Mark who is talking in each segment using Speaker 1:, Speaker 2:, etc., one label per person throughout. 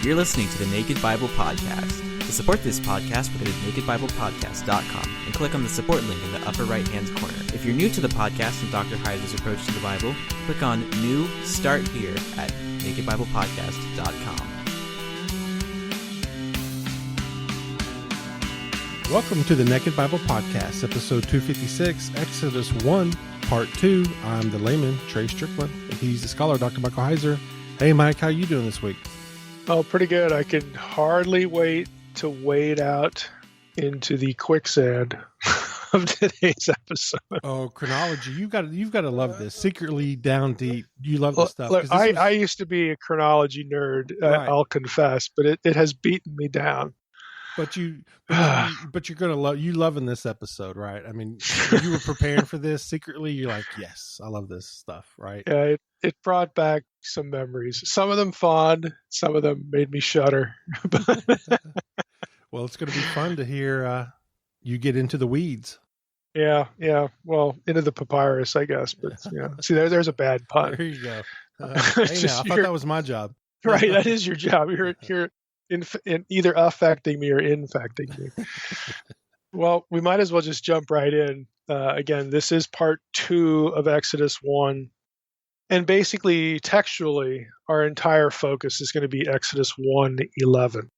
Speaker 1: You're listening to the Naked Bible Podcast. To support this podcast, visit nakedbiblepodcast.com and click on the support link in the upper right-hand corner. If you're new to the podcast and Dr. Heiser's approach to the Bible, click on New Start Here at nakedbiblepodcast.com.
Speaker 2: Welcome to the Naked Bible Podcast, episode 256, Exodus 1, part 2. I'm the layman, Trey Strickland, and he's the scholar, Dr. Michael Heiser. Hey, Mike, how you doing this week?
Speaker 3: Oh, pretty good. I can hardly wait to wade out into the quicksand of today's episode.
Speaker 2: Oh, chronology. You've got to love this. Secretly down deep. You love this stuff.
Speaker 3: Look, I used to be a chronology nerd, right. I'll confess, but it has beaten me down.
Speaker 2: But you're gonna love loving this episode, right? I mean, you were preparing for this secretly. You're like, yes, I love this stuff, right?
Speaker 3: Yeah, it brought back some memories. Some of them fond, some of them made me shudder.
Speaker 2: Well, it's going to be fun to hear you get into the weeds.
Speaker 3: Yeah. Well, into the papyrus, I guess. But yeah, see, there's a bad pun.
Speaker 2: There you go. Hey, now, I thought that was my job.
Speaker 3: Right, that is your job. You're in either affecting me or infecting me. Well, we might as well just jump right in. Again, this is part 2 of Exodus 1. And basically, textually, our entire focus is going to be Exodus 1:11.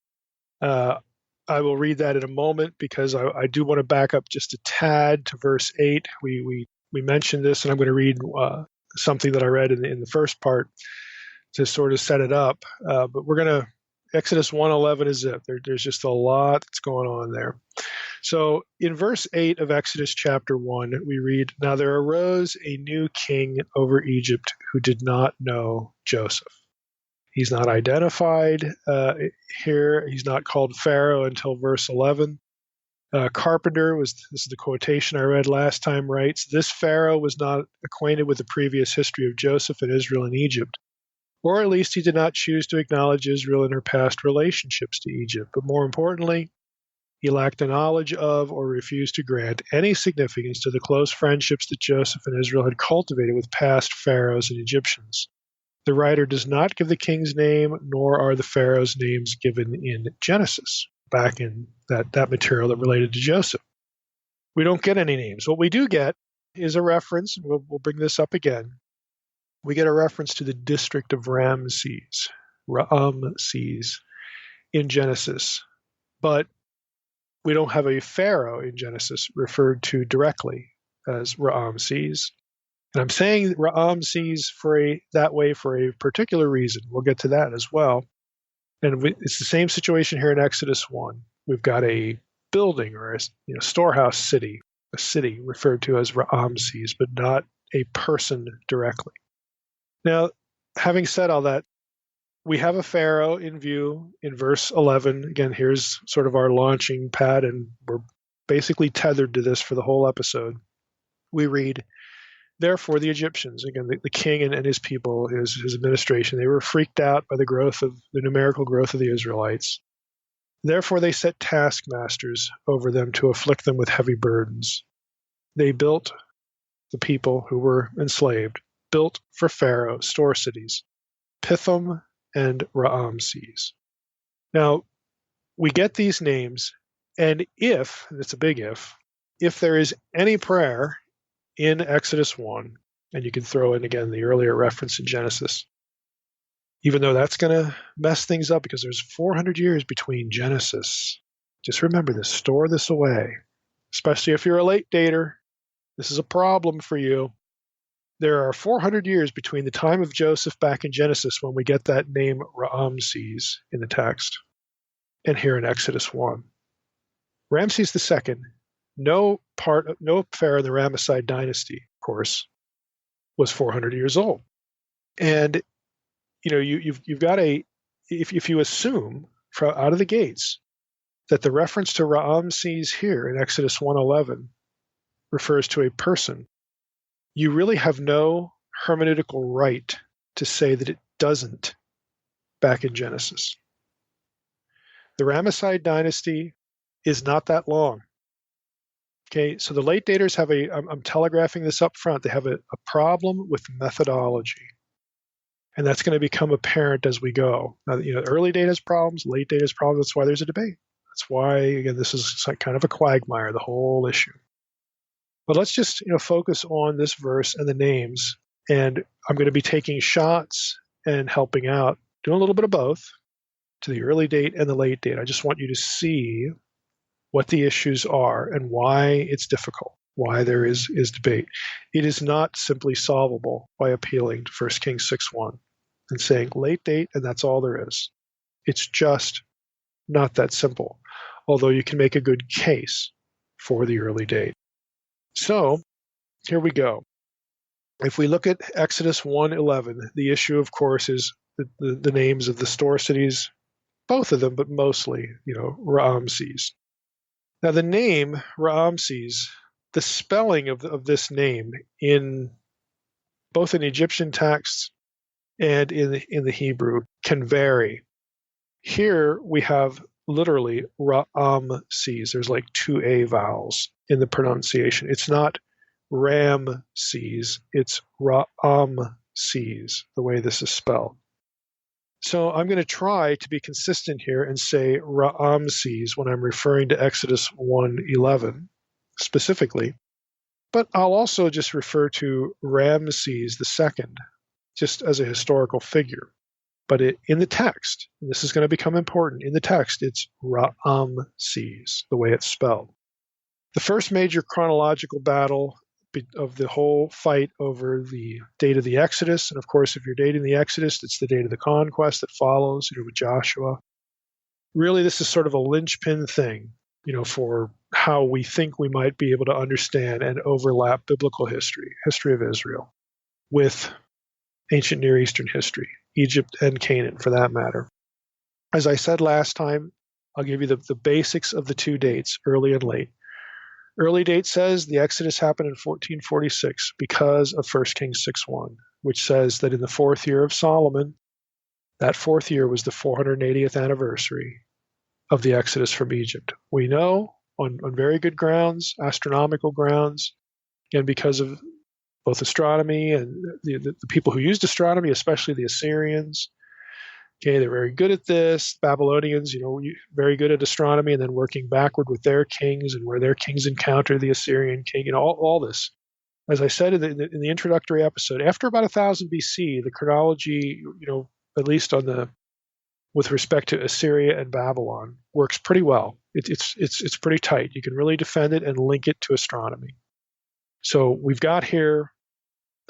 Speaker 3: I will read that in a moment because I do want to back up just a tad to verse 8. We mentioned this, and I'm going to read something that I read in the first part to sort of set it up. But we're going to Exodus 1:11 is it. There's just a lot that's going on there. So in verse 8 of Exodus chapter 1, we read, "Now there arose a new king over Egypt who did not know Joseph." He's not identified here. He's not called Pharaoh until verse 11. Carpenter, this is the quotation I read last time, writes, "This Pharaoh was not acquainted with the previous history of Joseph and Israel in Egypt. Or at least he did not choose to acknowledge Israel in her past relationships to Egypt. But more importantly, he lacked the knowledge of or refused to grant any significance to the close friendships that Joseph and Israel had cultivated with past pharaohs and Egyptians. The writer does not give the king's name, nor are the pharaoh's names given in Genesis, back in that material that related to Joseph. We don't get any names. What we do get is a reference, and we'll bring this up again. We get a reference to the district of Raamses in Genesis. But we don't have a pharaoh in Genesis referred to directly as Raamses. And I'm saying Raamses that way for a particular reason. We'll get to that as well. And it's the same situation here in Exodus 1. We've got a building or a storehouse city, a city referred to as Raamses, but not a person directly. Now, having said all that, we have a pharaoh in view in verse 11. Again, here's sort of our launching pad, and we're basically tethered to this for the whole episode. We read, "Therefore the Egyptians," again, the king and his people, his administration, they were freaked out by the numerical growth of the Israelites. "Therefore they set taskmasters over them to afflict them with heavy burdens. They built," the people who were enslaved, "built for Pharaoh store cities, Pithom and Raamses." Now, we get these names, and and it's a big if there is any prayer in Exodus 1, and you can throw in again the earlier reference in Genesis, even though that's going to mess things up because there's 400 years between Genesis. Just remember this, store this away, especially if you're a late dater. This is a problem for you. There are 400 years between the time of Joseph back in Genesis when we get that name Raamses in the text and here in Exodus 1. Ramses II, no pharaoh in the Ramesside dynasty, of course, was 400 years old. And you've got if you assume out of the gates that the reference to Raamses here in Exodus 1:11 refers to a person, you really have no hermeneutical right to say that it doesn't back in Genesis. The Ramesside dynasty is not that long. Okay, so the late daters have I'm telegraphing this up front, they have a problem with methodology. And that's going to become apparent as we go. Now, early date has problems, late date has problems. That's why there's a debate. That's why, again, this is kind of a quagmire, the whole issue. But let's just focus on this verse and the names. And I'm going to be taking shots and helping out, doing a little bit of both, to the early date and the late date. I just want you to see what the issues are and why it's difficult, why there is debate. It is not simply solvable by appealing to 1 Kings 6:1 and saying late date and that's all there is. It's just not that simple, although you can make a good case for the early date. So here we go. If we look at Exodus 1:11, the issue, of course, is the names of the store cities, both of them, but mostly, Raamses. Now, the name Raamses, the spelling of this name in both in Egyptian texts and in the Hebrew can vary. Here we have literally Raamses. There's like two A vowels in the pronunciation. It's not Ramses, it's Raamses, the way this is spelled. So I'm going to try to be consistent here and say Raamses when I'm referring to Exodus 1:11 specifically, but I'll also just refer to Raamses II just as a historical figure. But in the text, and this is going to become important, in the text it's Raamses, the way it's spelled. The first major chronological battle of the whole fight over the date of the Exodus, and of course, if you're dating the Exodus, it's the date of the conquest that follows, with Joshua. Really, this is sort of a linchpin thing, for how we think we might be able to understand and overlap biblical history of Israel, with ancient Near Eastern history, Egypt and Canaan, for that matter. As I said last time, I'll give you the basics of the two dates, early and late. Early date says the Exodus happened in 1446 because of 1 Kings 6:1, which says that in the fourth year of Solomon, that fourth year was the 480th anniversary of the Exodus from Egypt. We know on very good grounds, astronomical grounds, and because of both astronomy and the people who used astronomy, especially the Assyrians. Okay, they're very good at this. Babylonians, very good at astronomy, and then working backward with their kings and where their kings encounter the Assyrian king, all this. As I said in the introductory episode, after about 1000 BC, the chronology, at least with respect to Assyria and Babylon, works pretty well. It's pretty tight. You can really defend it and link it to astronomy. So we've got here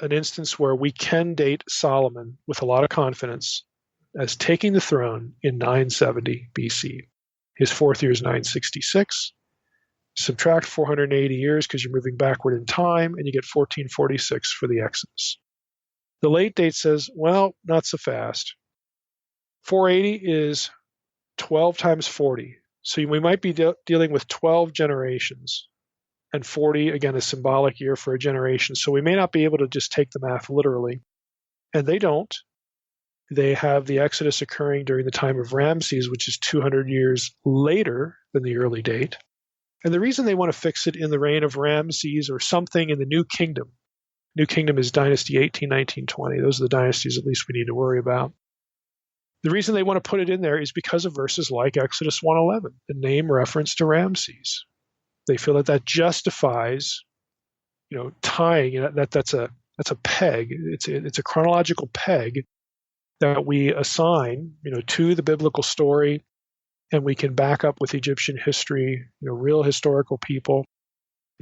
Speaker 3: an instance where we can date Solomon with a lot of confidence as taking the throne in 970 BC. His fourth year is 966. Subtract 480 years because you're moving backward in time, and you get 1446 for the Exodus. The late date says, well, not so fast. 480 is 12 times 40. So we might be dealing with 12 generations. And 40, again, a symbolic year for a generation. So we may not be able to just take the math literally. And they don't. They have the Exodus occurring during the time of Raamses, which is 200 years later than the early date. And the reason they want to fix it in the reign of Raamses or something in the New Kingdom. New Kingdom is Dynasty 18, 19, 20. Those are the dynasties at least we need to worry about. The reason they want to put it in there is because of verses like Exodus 1:11, the name reference to Raamses. They feel that justifies, tying. That's a peg. It's a chronological peg that we assign, to the biblical story, and we can back up with Egyptian history, real historical people.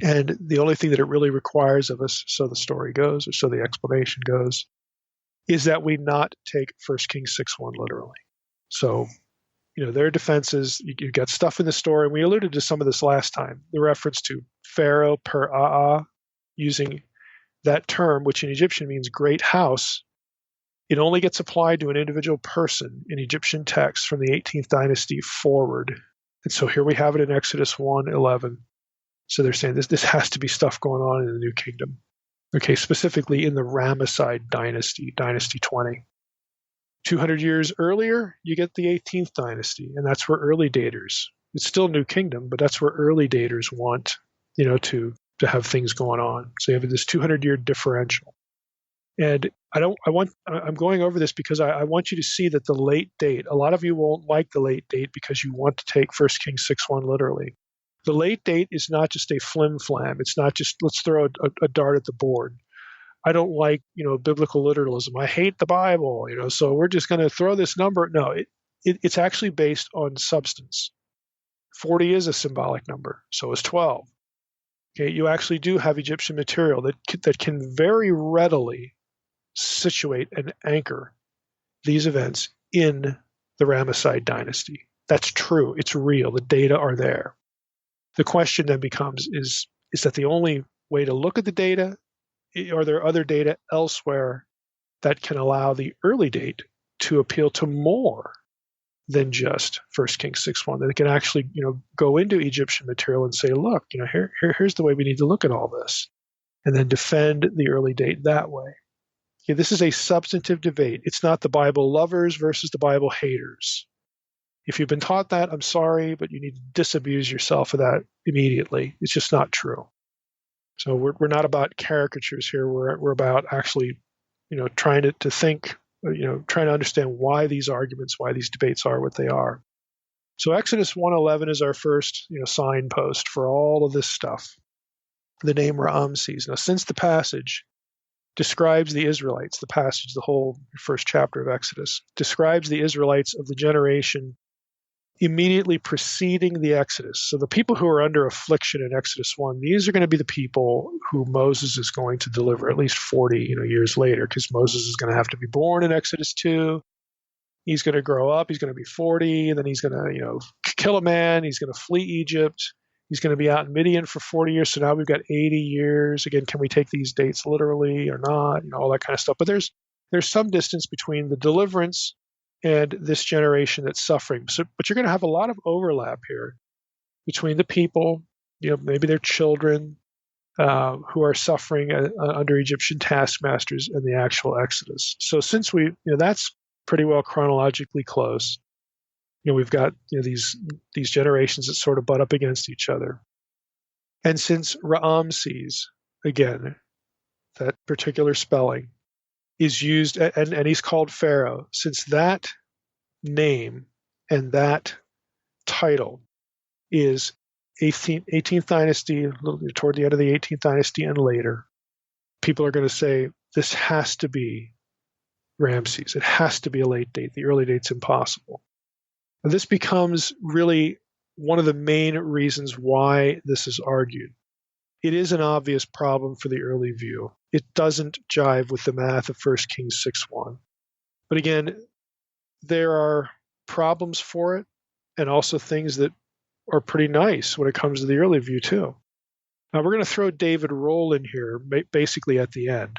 Speaker 3: And the only thing that it really requires of us, so the story goes, or so the explanation goes, is that we not take 1 Kings 6:1 literally. So, their defenses, you've got stuff in the story, and we alluded to some of this last time, the reference to Pharaoh per Aa, using that term, which in Egyptian means great house. It only gets applied to an individual person in Egyptian texts from the 18th dynasty forward. And so here we have it in Exodus 1:11. So they're saying this has to be stuff going on in the New Kingdom. Okay, specifically in the Ramesside dynasty, Dynasty 20. 200 years earlier, you get the 18th dynasty, and that's where early daters, it's still New Kingdom, but that's where early daters want, to have things going on. So you have this 200-year differential. And I'm going over this because I want you to see that the late date, a lot of you won't like the late date because you want to take 1 Kings 6:1 literally. The late date is not just a flim flam. It's not just let's throw a dart at the board. I don't like, biblical literalism. I hate the Bible, so we're just going to throw this number. No, it's actually based on substance. 40 is a symbolic number. So is 12. Okay, you actually do have Egyptian material that can very readily situate and anchor these events in the Ramesside dynasty. That's true. It's real. The data are there. The question then becomes, is that the only way to look at the data? Are there other data elsewhere that can allow the early date to appeal to more than just 1 Kings 6:1? That it can actually, go into Egyptian material and say, look, here's the way we need to look at all this, and then defend the early date that way. Okay, this is a substantive debate. It's not the Bible lovers versus the Bible haters. If you've been taught that, I'm sorry, but you need to disabuse yourself of that immediately. It's just not true. So we're not about caricatures here. We're about actually, trying to think, trying to understand why these arguments, why these debates are what they are. So Exodus 1:11 is our first, signpost for all of this stuff. The name Raamses. Now, since the passage describes the Israelites, the whole first chapter of Exodus, describes the Israelites of the generation immediately preceding the Exodus. So the people who are under affliction in Exodus 1, these are going to be the people who Moses is going to deliver at least 40 years later, because Moses is going to have to be born in Exodus 2. He's going to grow up. He's going to be 40, and then he's going to kill a man. He's going to flee Egypt. He's going to be out in Midian for 40 years. So now we've got 80 years. Again, can we take these dates literally or not? All that kind of stuff. But there's some distance between the deliverance and this generation that's suffering. But you're going to have a lot of overlap here between the people, maybe their children who are suffering under Egyptian taskmasters and the actual Exodus. So since that's pretty well chronologically close, we've got these generations that sort of butt up against each other. And since Raamses, again, that particular spelling, is used, and he's called Pharaoh, since that name and that title is 18th dynasty, toward the end of the 18th dynasty and later, people are going to say this has to be Raamses. It has to be a late date. The early date's impossible. And this becomes really one of the main reasons why this is argued. It is an obvious problem for the early view. It doesn't jive with the math of 1 Kings 6:1. But again, there are problems for it and also things that are pretty nice when it comes to the early view too. Now we're going to throw David Rohl in here basically at the end.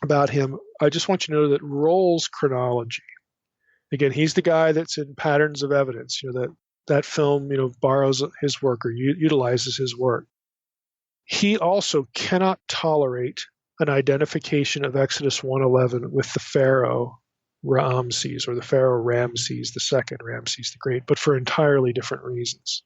Speaker 3: About him, I just want you to know that Rohl's chronology, again, he's the guy that's in Patterns of Evidence, that film, borrows his work or utilizes his work. He also cannot tolerate an identification of Exodus 1:11 with the Pharaoh Raamses or the Pharaoh Raamses II, Raamses the Great, but for entirely different reasons.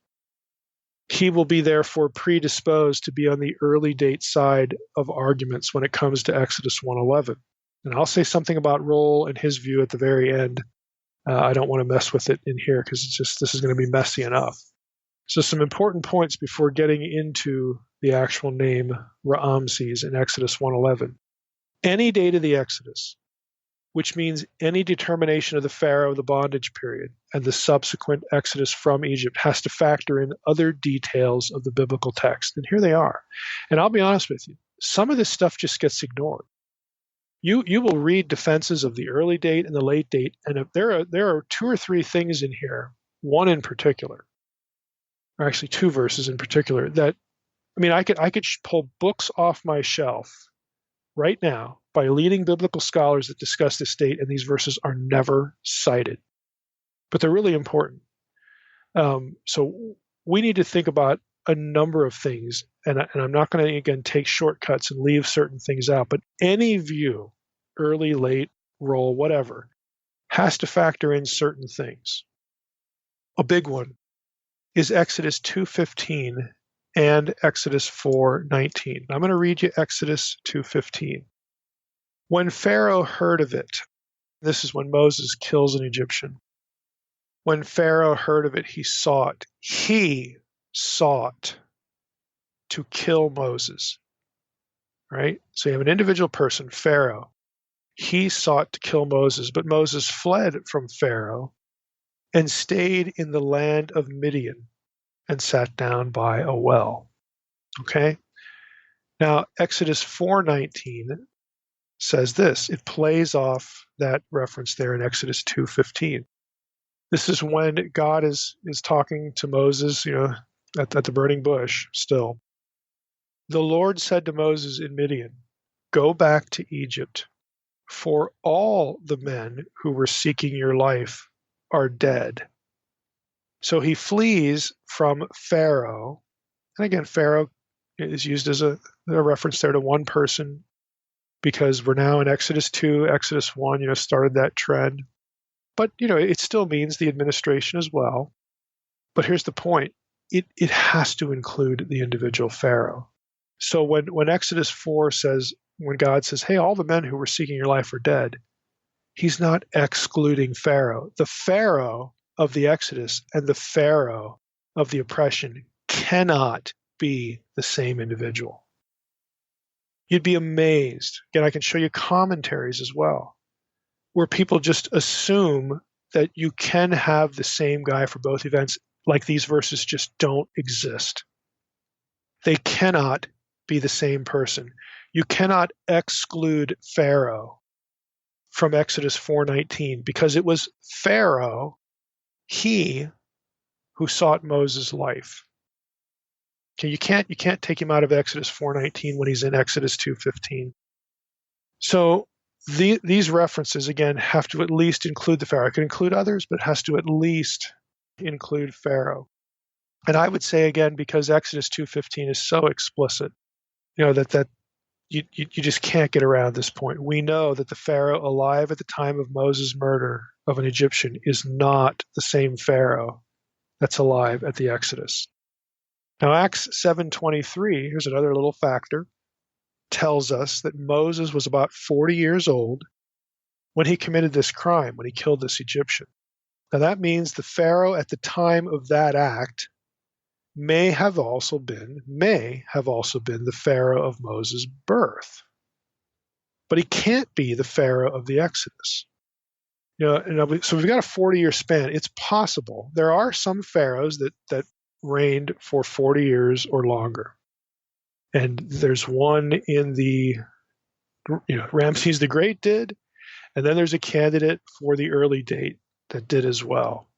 Speaker 3: He will be therefore predisposed to be on the early date side of arguments when it comes to Exodus 1:11. And I'll say something about Rohl and his view at the very end. I don't want to mess with it in here because this is going to be messy enough. So some important points before getting into the actual name Raamses in Exodus 1:11. Any date of the Exodus, which means any determination of the Pharaoh of the bondage period and the subsequent Exodus from Egypt, has to factor in other details of the biblical text. And here they are. And I'll be honest with you, some of this stuff just gets ignored. You will read defenses of the early date and the late date, and if there are two or three things in here, one in particular, or actually two verses in particular, that, I could pull books off my shelf right now by leading biblical scholars that discuss this date, and these verses are never cited. But they're really important. So we need to think about a number of things, and I'm not going to, again, take shortcuts and leave certain things out, but any view, early, late, Rohl, whatever, has to factor in certain things. A big one is Exodus 2:15 and Exodus 4:19. I'm going to read you Exodus 2:15. When Pharaoh heard of it, this is when Moses kills an Egyptian. When Pharaoh heard of it, he sought to kill Moses, right? So you have an individual person, Pharaoh. He sought to kill Moses, but Moses fled from Pharaoh and stayed in the land of Midian and sat down by a well. Okay? Now, Exodus 4:19 says this. It plays off that reference there in Exodus 2:15. This is when God is talking to Moses, at the burning bush still. The Lord said to Moses in Midian, "Go back to Egypt, for all the men who were seeking your life are dead." So he flees from Pharaoh. And again, Pharaoh is used as a reference there to one person because we're now in Exodus 2, Exodus 1, started that trend. But, it still means the administration as well. But here's the point. It has to include the individual Pharaoh. So when Exodus 4 says, when God says, hey, all the men who were seeking your life are dead, he's not excluding Pharaoh. The Pharaoh of the Exodus and the Pharaoh of the oppression cannot be the same individual. You'd be amazed. Again, I can show you commentaries as well, where people just assume that you can have the same guy for both events, like these verses just don't exist. They cannot be the same person. You cannot exclude Pharaoh from Exodus 4:19 because it was Pharaoh, he who sought Moses' life. Okay, you can't take him out of Exodus 4:19 when he's in Exodus 2:15. So these references, again, have to at least include the Pharaoh. It can include others, but it has to at least include Pharaoh. And I would say, again, because Exodus 2:15 is so explicit, that you just can't get around this point. We know that the Pharaoh alive at the time of Moses' murder of an Egyptian is not the same Pharaoh that's alive at the Exodus. Now, Acts 7:23, here's another little factor, tells us that Moses was about 40 years old when he committed this crime, when he killed this Egyptian. Now, that means the Pharaoh at the time of that act may have also been the Pharaoh of Moses' birth. But he can't be the Pharaoh of the Exodus. So we've got a 40-year span. It's possible. There are some pharaohs that reigned for 40 years or longer. And there's one in the, Raamses the Great did, and then there's a candidate for the early date that did as well.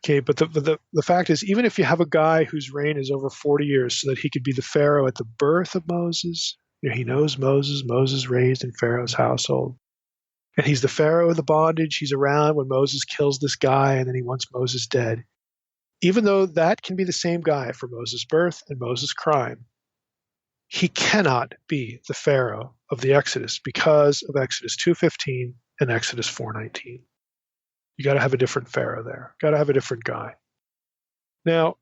Speaker 3: Okay, but the fact is, even if you have a guy whose reign is over 40 years so that he could be the Pharaoh at the birth of Moses, he knows Moses raised in Pharaoh's household. And he's the Pharaoh of the bondage. He's around when Moses kills this guy and then he wants Moses dead. Even though that can be the same guy for Moses' birth and Moses' crime, he cannot be the Pharaoh of the Exodus because of Exodus 2:15 and Exodus 4:19. You got to have a different Pharaoh there. Got to have a different guy. Now,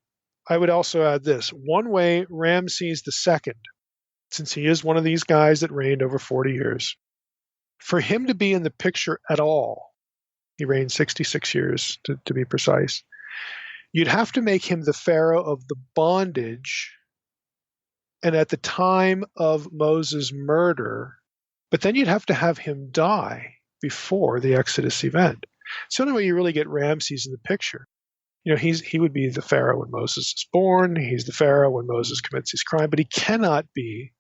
Speaker 3: I would also add this. One way Raamses II, since he is one of these guys that reigned over 40 years, for him to be in the picture at all, he reigned 66 years to be precise, you'd have to make him the Pharaoh of the bondage and at the time of Moses' murder, but then you'd have to have him die before the Exodus event. It's the only way you really get Raamses in the picture. He would be the Pharaoh when Moses is born. He's the Pharaoh when Moses commits his crime, but he cannot be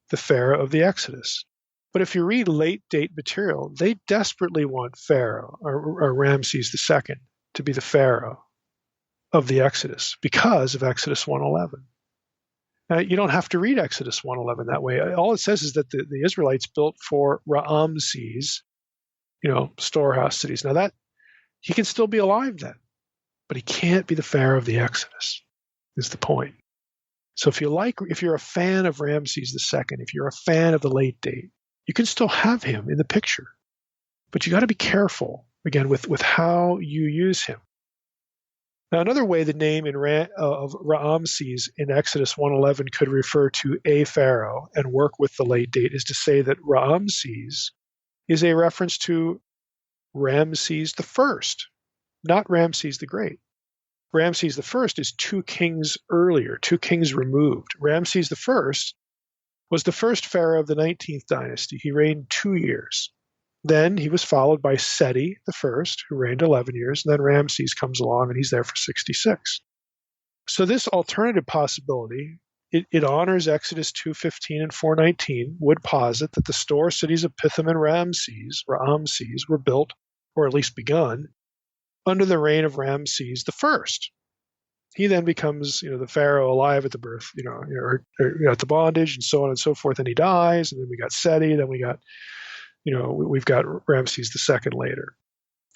Speaker 3: the Pharaoh of the Exodus. But if you read late date material, they desperately want Pharaoh or Raamses II to be the Pharaoh of the Exodus because of Exodus 1:11. Now, you don't have to read Exodus 1:11 that way. All it says is that the Israelites built for Raamses, storehouse cities. Now that he can still be alive then, but he can't be the Pharaoh of the Exodus, is the point. So if you're a fan of Raamses II, if you're a fan of the late date, you can still have him in the picture. But you got to be careful, again, with how you use him. Now, another way the name of Raamses in Exodus 1:11 could refer to a pharaoh and work with the late date is to say that Raamses is a reference to Raamses the First, not Ramses the Great. Ramses the First is 2 kings earlier, 2 kings removed. Ramses the First was the first pharaoh of the 19th dynasty. He reigned 2 years. Then he was followed by Seti the First, who reigned 11 years, and then Ramses comes along and he's there for 66. So this alternative possibility, it honors Exodus 2:15 and 4:19, would posit that the store cities of Pithom and Raamses were built, or at least begun, under the reign of Ramses the First. He then becomes, the pharaoh alive at the birth, or at the bondage, and so on and so forth, and he dies, and then we got Seti, then we got, we've got Ramses II later.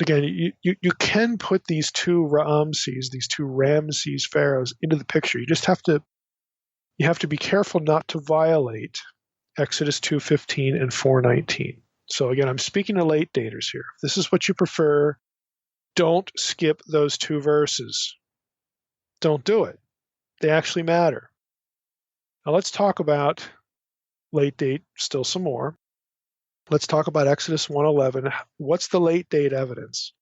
Speaker 3: Again, you can put these 2 Raamses, these 2 Ramses pharaohs into the picture. You have to be careful not to violate Exodus 2:15 and 4:19. So again, I'm speaking to late daters here. If this is what you prefer, don't skip those 2 verses. Don't do it. They actually matter. Now let's talk about late date still some more. Let's talk about Exodus 1:11. What's the late date evidence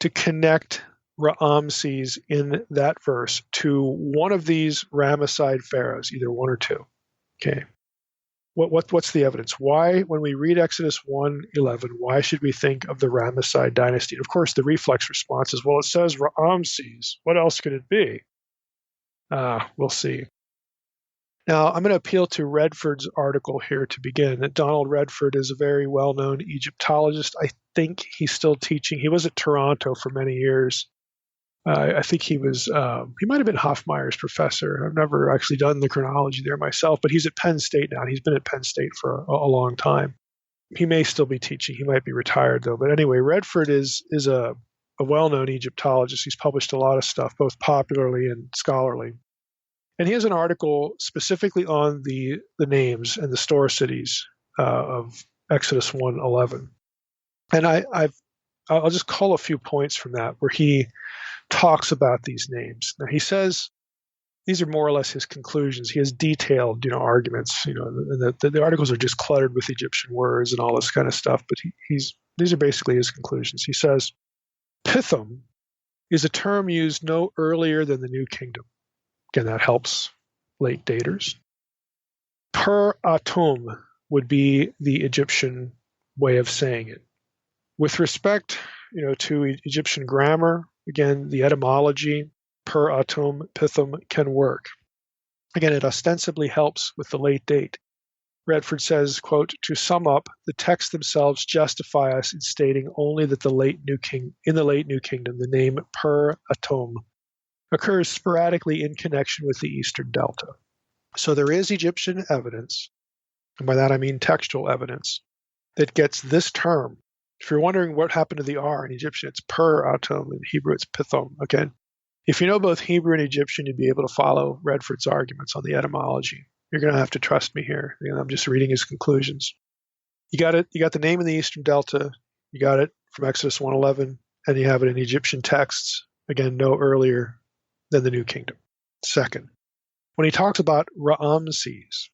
Speaker 3: to connect Raamses in that verse to one of these Ramesside pharaohs, either 1 or 2? Okay. What's the evidence? Why, when we read Exodus 1:11, why should we think of the Ramesside dynasty? And of course, the reflex response is, well, it says Raamses. What else could it be? We'll see. Now, I'm going to appeal to Redford's article here to begin. Donald Redford is a very well-known Egyptologist. I think he's still teaching. He was at Toronto for many years. I think he might have been Hoffmeyer's professor. I've never actually done the chronology there myself, but he's at Penn State now. He's been at Penn State for a long time. He may still be teaching. He might be retired, though. But anyway, Redford is a well-known Egyptologist. He's published a lot of stuff, both popularly and scholarly. And he has an article specifically on the names and the store cities of Exodus 1:11. And I'll just call a few points from that where he talks about these names. Now, he says these are more or less his conclusions. He has detailed, arguments. The articles are just cluttered with Egyptian words and all this kind of stuff. But these are basically his conclusions. He says, Pithom is a term used no earlier than the New Kingdom. Again, that helps late daters. Per atum would be the Egyptian way of saying it. With respect, to Egyptian grammar, again, the etymology, per atum, Pithom, can work. Again, it ostensibly helps with the late date. Redford says, quote, to sum up, the texts themselves justify us in stating only that in the late New Kingdom, the name per atum occurs sporadically in connection with the Eastern Delta. So there is Egyptian evidence, and by that I mean textual evidence, that gets this term. If you're wondering what happened to the R in Egyptian, it's per atum. In Hebrew, it's pithom. Okay. If you know both Hebrew and Egyptian, you'd be able to follow Redford's arguments on the etymology. You're going to have to trust me here. I'm just reading his conclusions. You got it. You got the name in the Eastern Delta. You got it from Exodus 1:11, and you have it in Egyptian texts. Again, no earlier than the New Kingdom. Second, when he talks about Raamses,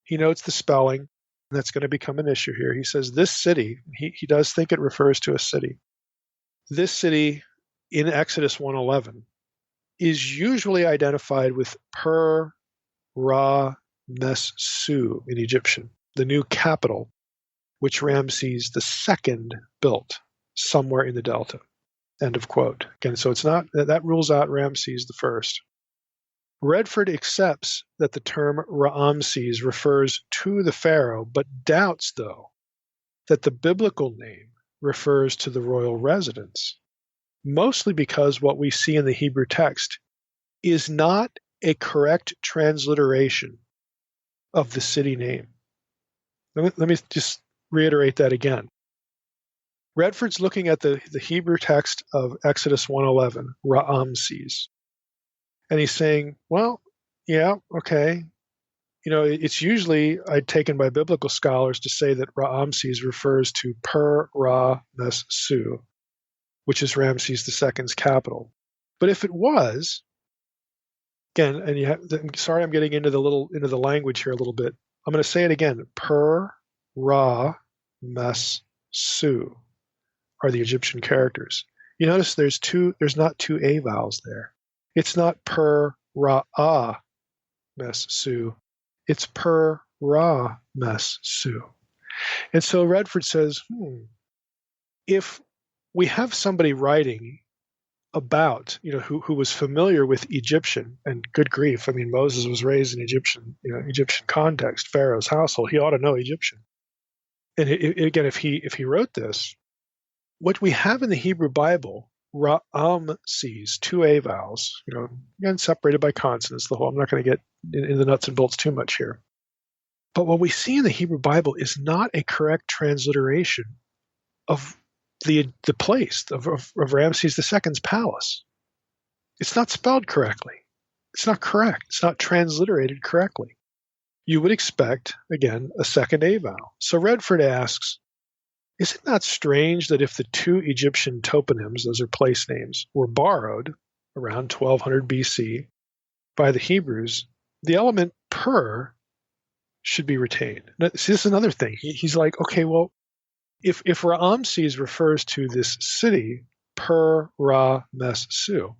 Speaker 3: he notes the spelling, and that's going to become an issue here. He says this city, he does think it refers to a city. This city in Exodus 1:11 is usually identified with Per Ra Messu in Egyptian, the new capital, which Raamses II built somewhere in the Delta. End of quote. Again, so it's not that rules out Raamses I. Redford accepts that the term Raamses refers to the pharaoh, but doubts, though, that the biblical name refers to the royal residence, mostly because what we see in the Hebrew text is not a correct transliteration of the city name. Let me just reiterate that again. Redford's looking at the Hebrew text of Exodus 1:11, Raamses, and he's saying, well, yeah, okay. It's usually taken by biblical scholars to say that Raamses refers to Per Ra Messu, which is Ramses II's capital. But if it was, again, and sorry, I'm getting into the language here a little bit. I'm going to say it again. Raamses are the Egyptian characters. You notice there's not two A vowels there. It's not Raamses. It's Raamses. And so Redford says, if we have somebody writing about, who was familiar with Egyptian, and good grief, I mean, Moses was raised in Egyptian context, Pharaoh's household. He ought to know Egyptian. And again, if he wrote this, what we have in the Hebrew Bible, Raamses, two A vowels, again, separated by consonants, I'm not going to get in the nuts and bolts too much here. But what we see in the Hebrew Bible is not a correct transliteration of the place of Raamses II's palace. It's not spelled correctly. It's not correct. It's not transliterated correctly. You would expect, again, a second A vowel. So Redford asks, is it not strange that if the two Egyptian toponyms, those are place names, were borrowed around 1200 BC by the Hebrews, the element per should be retained? Now, see, this is another thing. He's like, okay, well, if Raamses refers to this city, per Ra-mes-su,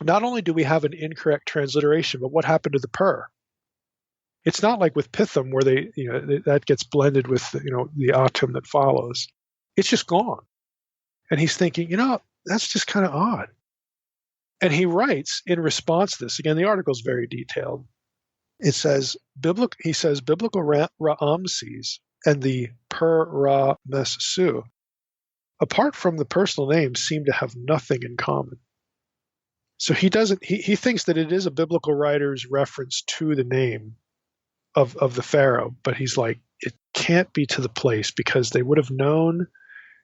Speaker 3: not only do we have an incorrect transliteration, but what happened to the per? It's not like with Pithom where that gets blended with the atum that follows. It's just gone. And he's thinking, that's just kind of odd. And he writes in response to this. Again, the article is very detailed. It says biblical Raamses and the per Ra-mes-su, apart from the personal names, seem to have nothing in common. So he thinks that it is a biblical writer's reference to the name of the Pharaoh, but he's like, it can't be to the place because they would have known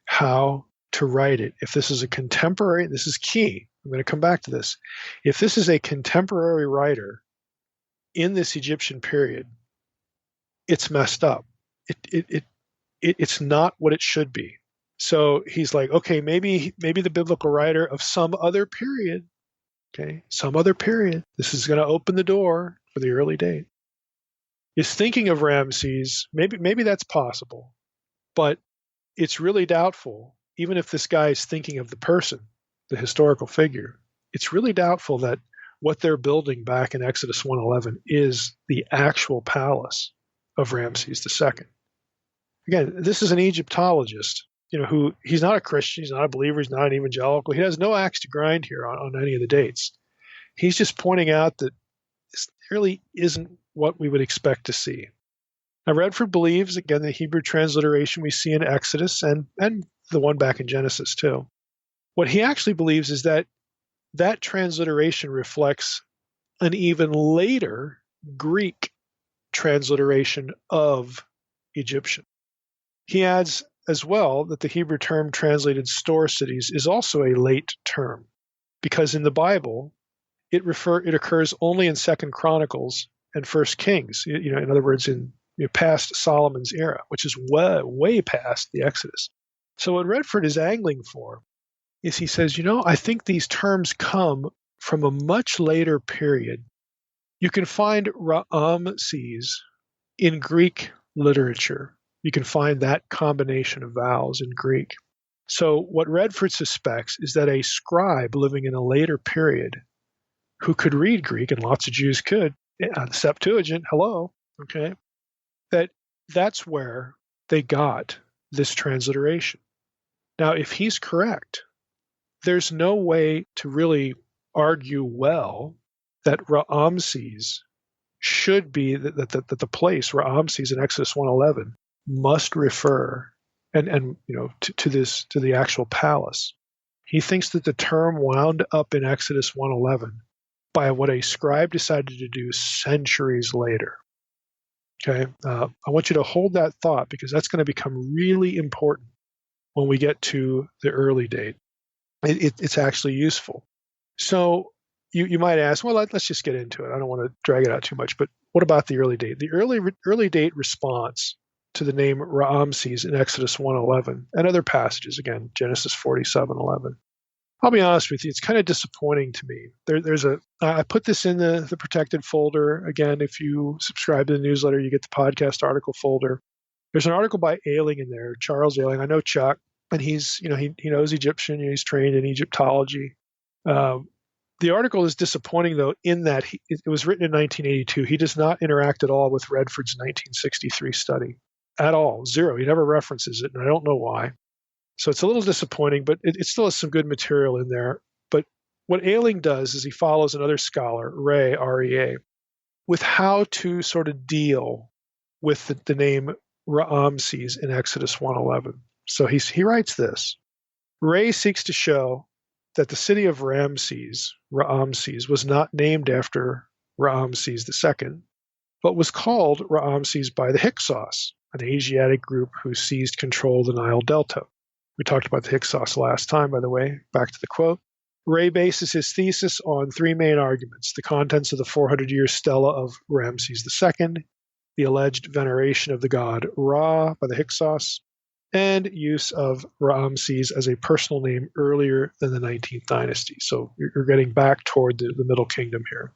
Speaker 3: how to write it. If this is a contemporary, this is key. I'm going to come back to this. If this is a contemporary writer in this Egyptian period, it's messed up. It's not what it should be. So he's like, okay, maybe the biblical writer of some other period, this is going to open the door for the early date, is thinking of Raamses. Maybe that's possible, but it's really doubtful. Even if this guy is thinking of the person, the historical figure, it's really doubtful that what they're building back in Exodus 1:11 is the actual palace of Raamses II. Again, this is an Egyptologist, who he's not a Christian, he's not a believer, he's not an evangelical. He has no axe to grind here on any of the dates. He's just pointing out that this really isn't what we would expect to see. Now, Redford believes, again, the Hebrew transliteration we see in Exodus and the one back in Genesis too. What he actually believes is that transliteration reflects an even later Greek transliteration of Egyptian. He adds as well that the Hebrew term translated store cities is also a late term, because in the Bible it occurs only in 2nd Chronicles and 1st Kings. In other words, in past Solomon's era, which is way past the Exodus. So what Redford is angling for is, he says, I think these terms come from a much later period. You can find Raamses in Greek literature. You can find that combination of vowels in Greek. So what Redford suspects is that a scribe living in a later period who could read Greek, and lots of Jews could, the Septuagint, okay, that's where they got this transliteration. Now, if he's correct, there's no way to really argue well that Raamses should be that the place Raamses in Exodus 1:11 must refer to the actual palace. He thinks that the term wound up in Exodus 1:11 by what a scribe decided to do centuries later. Okay, I want you to hold that thought, because that's going to become really important when we get to the early date. It's actually useful. So you might ask, well, let's just get into it. I don't want to drag it out too much, but what about the early date? The early date response to the name Raamses in Exodus 1:11 and other passages, again, Genesis 47:11, I'll be honest with you, it's kind of disappointing to me. I put this in the protected folder. Again, if you subscribe to the newsletter, you get the podcast article folder. There's an article by Ailing in there, Charles Ailing. I know Chuck, and he knows Egyptian. He's trained in Egyptology. The article is disappointing, though, in that it was written in 1982. He does not interact at all with Redford's 1963 study. At all. Zero. He never references it, and I don't know why. So it's a little disappointing, but it still has some good material in there. But what Ailing does is he follows another scholar, Ray, R-E-A, with how to sort of deal with the name Raamses in Exodus 1:11. So he writes this. Ray seeks to show that the city of Raamses, was not named after Raamses II, but was called Raamses by the Hyksos, an Asiatic group who seized control of the Nile Delta. We talked about the Hyksos last time, by the way. Back to the quote. Ray bases his thesis on three main arguments: the contents of the 400-year stela of Raamses II, the alleged veneration of the god Ra by the Hyksos, and use of Raamses as a personal name earlier than the 19th dynasty. So you're getting back toward the Middle Kingdom here.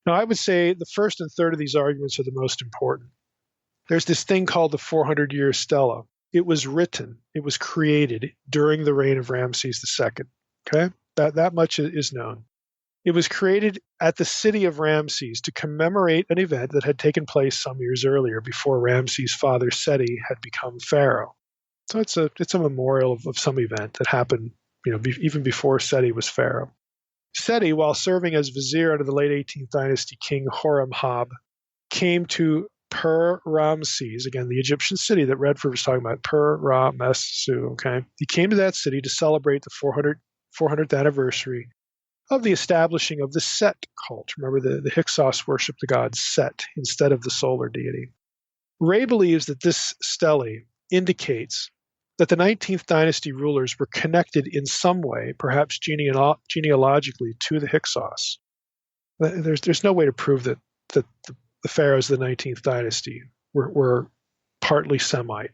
Speaker 3: Now, I would say the first and third of these arguments are the most important. There's this thing called the 400-year stela. It was written, it was created during the reign of Raamses II. Okay? That much is known. It was created at the city of Raamses to commemorate an event that had taken place some years earlier, before Ramses' father Seti had become pharaoh. So it's a memorial of some event that happened, even before Seti was pharaoh. Seti, while serving as vizier under the late 18th dynasty king Horemhab, came to Ramses, again, the Egyptian city that Redford was talking about, Ramesu, okay? He came to that city to celebrate the 400th anniversary of the establishing of the Set cult. Remember, the Hyksos worshiped the god Set instead of the solar deity. Ray believes that this stele indicates that the 19th dynasty rulers were connected in some way, perhaps genealogically, to the Hyksos. There's no way to prove that the pharaohs of the 19th dynasty were partly Semite.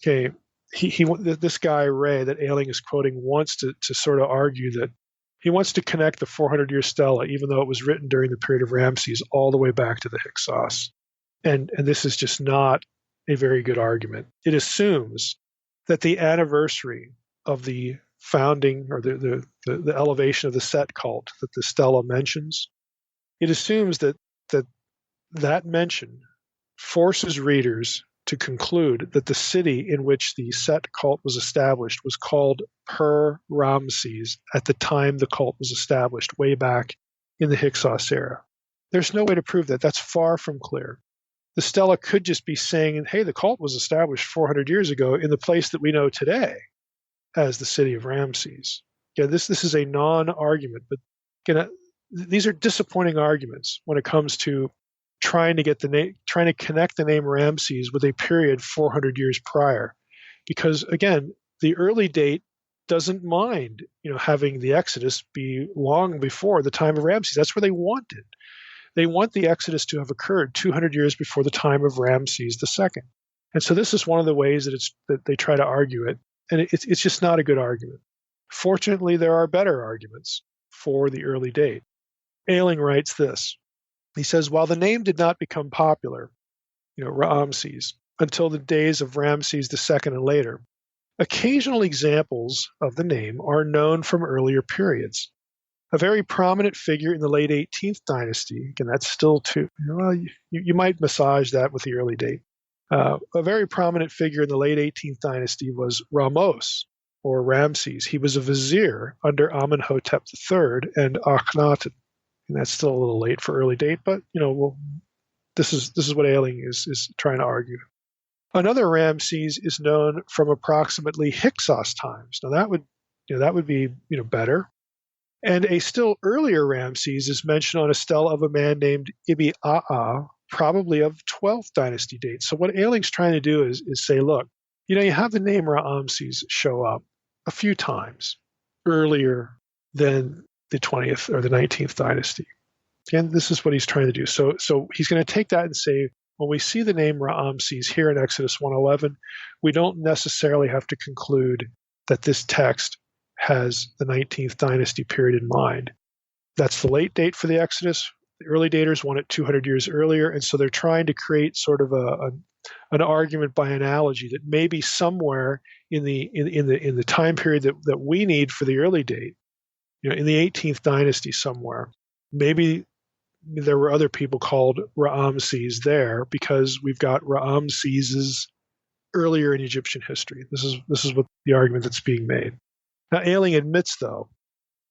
Speaker 3: Okay, this guy Ray that Ailing is quoting wants to sort of argue that he wants to connect the 400-year stela, even though it was written during the period of Ramses, all the way back to the Hyksos. And this is just not a very good argument. It assumes that the anniversary of the founding or the elevation of the Set cult that the stela mentions, it assumes that mention forces readers to conclude that the city in which the Set cult was established was called Ramses at the time the cult was established, way back in the Hyksos era. There's no way to prove that. That's far from clear. The stela could just be saying, hey, the cult was established 400 years ago in the place that we know today as the city of Ramses. Again, this is a non-argument, but again, these are disappointing arguments when it comes to trying to connect the name Ramses with a period 400 years prior, because again, the early date doesn't mind having the Exodus be long before the time of Ramses. That's where they want it. They want the Exodus to have occurred 200 years before the time of Ramses II. And so this is one of the ways that they try to argue it, and it's just not a good argument. Fortunately, there are better arguments for the early date. Ailing writes this. He says, while the name did not become popular, Raamses, until the days of Ramses II and later, occasional examples of the name are known from earlier periods. A very prominent figure in the late 18th dynasty, again, that's still too, you might massage that with the early date. A very prominent figure in the late 18th dynasty was Ramos, or Ramses. He was a vizier under Amenhotep III and Akhenaten. And that's still a little late for early date, but this is what Ailing is trying to argue. Another Ramses is known from approximately Hyksos times. Now that would be better. And a still earlier Ramses is mentioned on a stela of a man named Ibi-Aa, probably of 12th dynasty date. So what Ailing's trying to do is say, look, you have the name Raamses show up a few times earlier than the 20th or the 19th dynasty. And this is what he's trying to do. So he's going to take that and say, when we see the name Raamses here in Exodus 1:11, we don't necessarily have to conclude that this text has the 19th dynasty period in mind. That's the late date for the Exodus. The early daters want it 200 years earlier, and so they're trying to create sort of an argument by analogy that maybe somewhere in the time period that we need for the early date, in the 18th dynasty somewhere, maybe there were other people called Raamses there because we've got Raamseses earlier in Egyptian history. This is what the argument that's being made. Now, Ayling admits, though,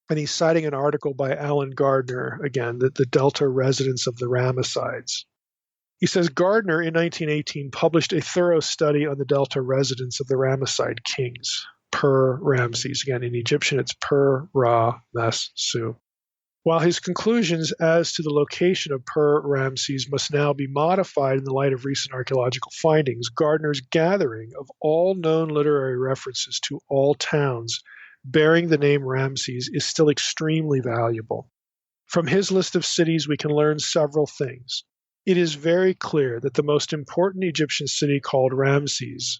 Speaker 3: and he's citing an article by Alan Gardner, again, the Delta residents of the Ramessides. He says Gardner in 1918 published a thorough study on the Delta residents of the Ramesside kings, per Raamses. Again, in Egyptian, it's per Ra-mes-su. While his conclusions as to the location of Per Raamses must now be modified in the light of recent archaeological findings, Gardner's gathering of all known literary references to all towns bearing the name Raamses is still extremely valuable. From his list of cities, we can learn several things. It is very clear that the most important Egyptian city called Raamses,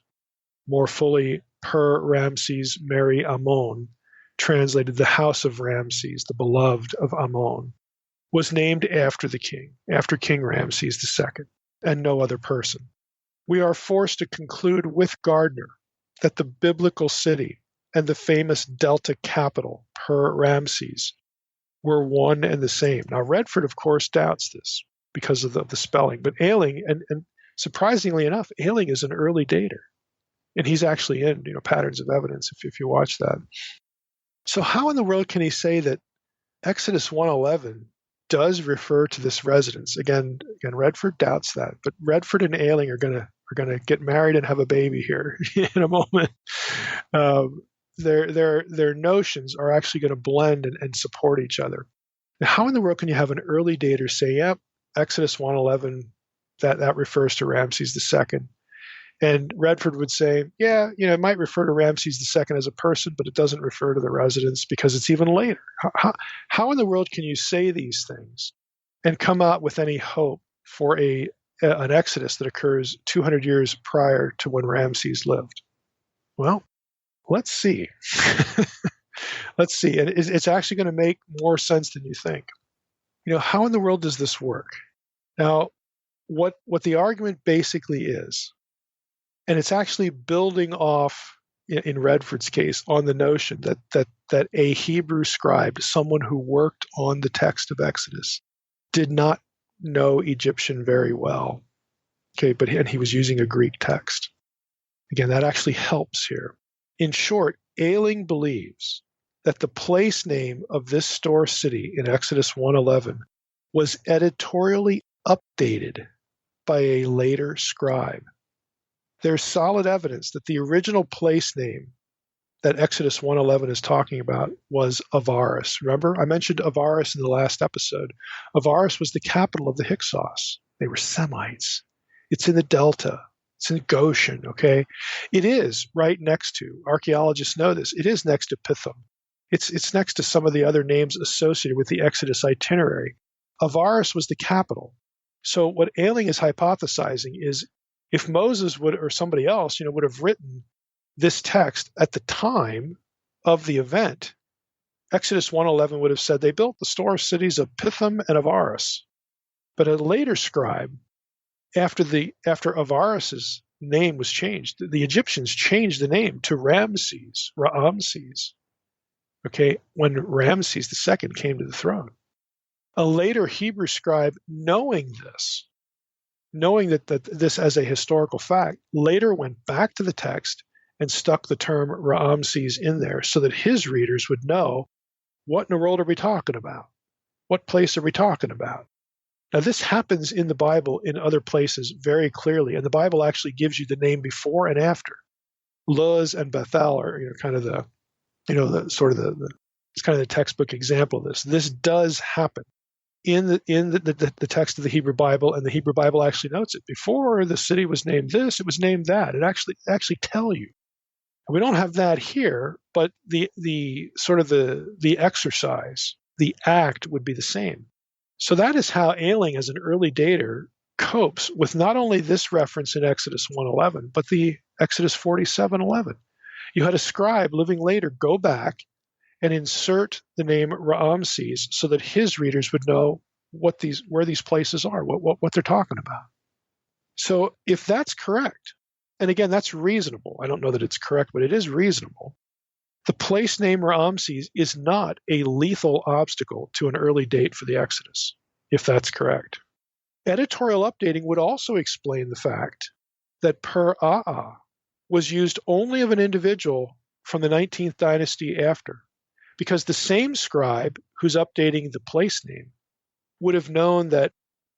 Speaker 3: more fully Per Raamses Meri Ammon, translated the house of Raamses, the beloved of Ammon, was named after the king, after King Raamses II, and no other person. We are forced to conclude with Gardner that the biblical city and the famous Delta capital, Per Raamses, were one and the same. Now, Redford, of course, doubts this because of the spelling, but Ayling, and surprisingly enough, Ayling is an early dater, and he's actually in Patterns of Evidence if you watch that. So how in the world can he say that Exodus 1:11 does refer to this residence? Again, Redford doubts that, but Redford and Ayling are gonna get married and have a baby here in a moment. Their notions are actually going to blend and support each other. Now, how in the world can you have an early dater say, "Yep, Exodus 1:11 that refers to Raamses II"? And Redford would say, yeah, it might refer to Raamses II as a person, but it doesn't refer to the residence because it's even later. How in the world can you say these things and come out with any hope for an Exodus that occurs 200 years prior to when Raamses lived? Well, let's see. Let's see. And it's actually going to make more sense than you think. How in the world does this work? Now, what the argument basically is, and it's actually building off, in Redford's case, on the notion that a Hebrew scribe, someone who worked on the text of Exodus, did not know Egyptian very well. Okay, but he was using a Greek text. Again, that actually helps here. In short, Ayling believes that the place name of this store city in Exodus 1:11 was editorially updated by a later scribe. There's solid evidence that the original place name that Exodus 1:11 is talking about was Avaris. Remember, I mentioned Avaris in the last episode. Avaris was the capital of the Hyksos. They were Semites. It's in the Delta. It's in Goshen, okay? It is right next to, archaeologists know this, it is next to Pithom. It's next to some of the other names associated with the Exodus itinerary. Avaris was the capital. So what Ayling is hypothesizing is if Moses would, or somebody else, would have written this text at the time of the event, Exodus 1:11 would have said they built the store cities of Pithom and Avaris. But a later scribe, after Avaris's name was changed, the Egyptians changed the name to Raamses, okay, when Raamses II came to the throne. A later Hebrew scribe, knowing that this as a historical fact, later went back to the text and stuck the term Raamses in there so that his readers would know, what in the world are we talking about? What place are we talking about? Now, this happens in the Bible in other places very clearly, and the Bible actually gives you the name before and after. Luz and Bethel are kind of it's kind of the textbook example of this. This does happen in the text of the Hebrew Bible, and the Hebrew Bible actually notes it. Before the city was named this, it was named that. It actually tell you. And we don't have that here, but the sort of the exercise, the act would be the same. So that is how Ayling, as an early dater, copes with not only this reference in Exodus 1:11, but the Exodus 47:11. You had a scribe living later go back and insert the name Raamses so that his readers would know where these places are, what they're talking about. So if that's correct, and again, that's reasonable. I don't know that it's correct, but it is reasonable. The place name Raamses is not a lethal obstacle to an early date for the Exodus, if that's correct. Editorial updating would also explain the fact that per-Aa was used only of an individual from the 19th dynasty after, because the same scribe who's updating the place name would have known that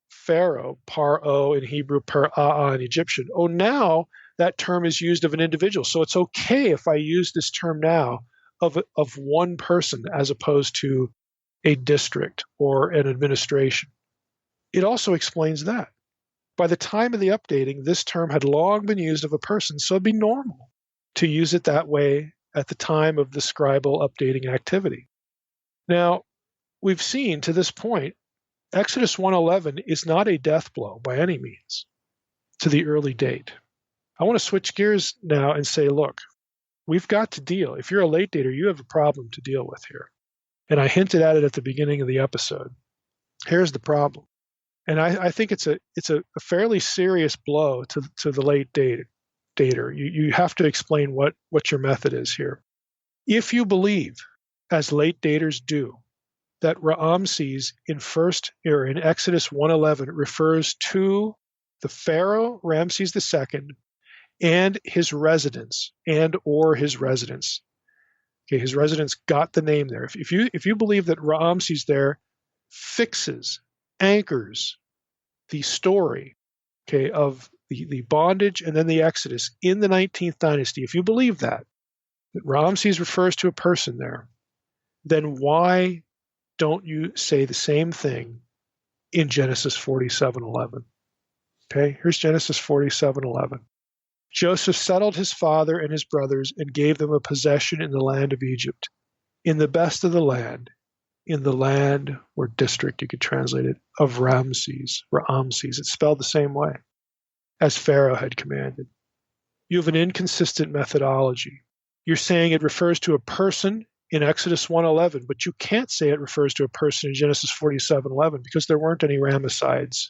Speaker 3: Pharaoh, par-O in Hebrew, per-Aa in Egyptian. Oh, now that term is used of an individual. So it's okay if I use this term now of one person as opposed to a district or an administration. It also explains that. By the time of the updating, this term had long been used of a person, so it'd be normal to use it that way at the time of the scribal updating activity. Now, we've seen to this point, Exodus 1:11 is not a death blow by any means to the early date. I want to switch gears now and say, look, we've got to deal. If you're a late dater, you have a problem to deal with here. And I hinted at it at the beginning of the episode. Here's the problem. And I think it's a fairly serious blow to the late dater. You have to explain what your method is here. If you believe, as late daters do, that Raamses in Exodus 1:11 refers to the Pharaoh Ramses II and his residence or his residence. Okay, his residence got the name there. If you believe that Raamses there fixes, anchors the story, okay, of the bondage and then the Exodus in the 19th dynasty, if you believe that Raamses refers to a person there, then why don't you say the same thing in Genesis 47:11? Okay, here's Genesis 47:11. Joseph settled his father and his brothers and gave them a possession in the land of Egypt, in the best of the land, in the land or district, you could translate it, of Raamses. It's spelled the same way as Pharaoh had commanded. You have an inconsistent methodology. You're saying it refers to a person in Exodus 1:11, but you can't say it refers to a person in Genesis 47:11 because there weren't any Ramessides